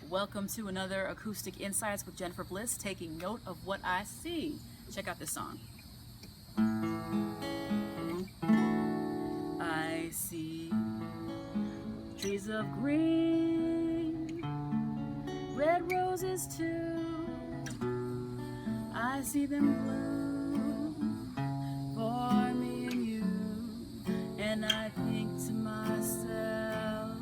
Welcome to another Acoustic Insights with Jennifer Bliss, taking note of what I see. Check out this song. I see trees of green, red roses too. I see them bloom for me and you, and I think to myself,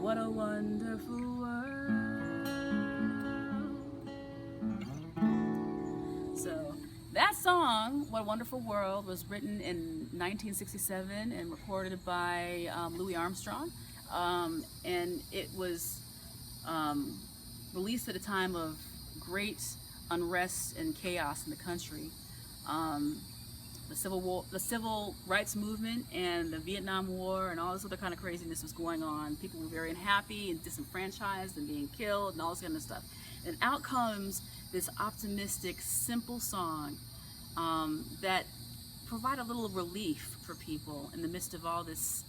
what a wonderful world. So that song, What a Wonderful World, was written in 1967 and recorded by Louis Armstrong. And it was released at a time of great unrest and chaos in the country. The civil rights movement and the Vietnam War and all this other kind of craziness was going on. People were very unhappy and disenfranchised and being killed and all this kind of stuff. And out comes this optimistic, simple song that provided a little relief for people in the midst of all this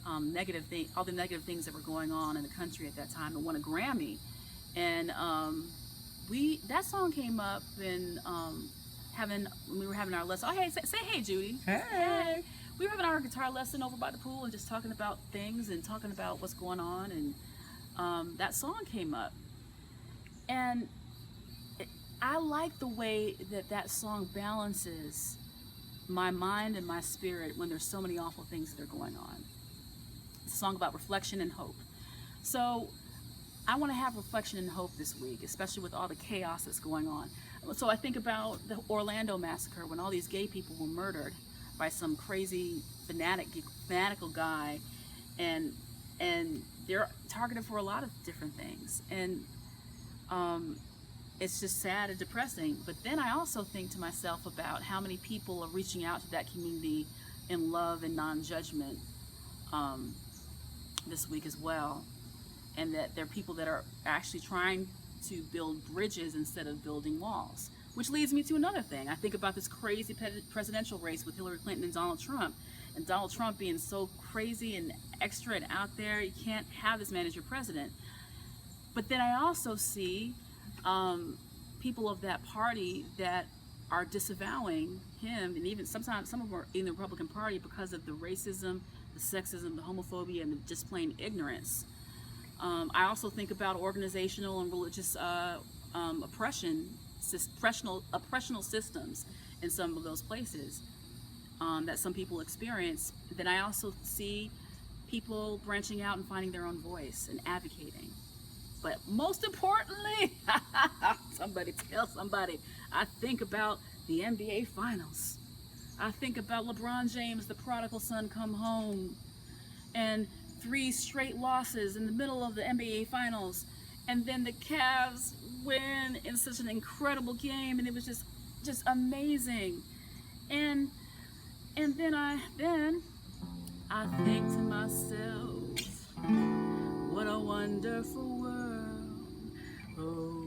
all the negative things that were going on in the country at that time, and won a Grammy. And that song came up in when we were having our lesson. Oh, hey, say hey, Judy. Hey. We were having our guitar lesson over by the pool and just talking about things and talking about what's going on, and that song came up. And I like the way that song balances my mind and my spirit when there's so many awful things that are going on. It's a song about reflection and hope. So I want to have reflection and hope this week, especially with all the chaos that's going on. So I think about the Orlando massacre, when all these gay people were murdered by some crazy fanatical guy, and they're targeted for a lot of different things. And it's just sad and depressing. But then I also think to myself about how many people are reaching out to that community in love and non-judgment this week as well. And that there are people that are actually trying to build bridges instead of building walls. Which leads me to another thing. I think about this crazy presidential race with Hillary Clinton and Donald Trump. And Donald Trump being so crazy and extra and out there, you can't have this man as your president. But then I also see people of that party that are disavowing him, and even sometimes some of them are in the Republican Party because of the racism, the sexism, the homophobia, and the just plain ignorance. I also think about organizational and religious oppressional systems in some of those places that some people experience. Then I also see people branching out and finding their own voice and advocating. But most importantly, somebody tell somebody, I think about the NBA Finals. I think about LeBron James, the prodigal son, come home, and 3 straight losses in the middle of the NBA Finals, and then the Cavs win in such an incredible game, and it was just amazing. And then I think to myself, what a wonderful world. Oh.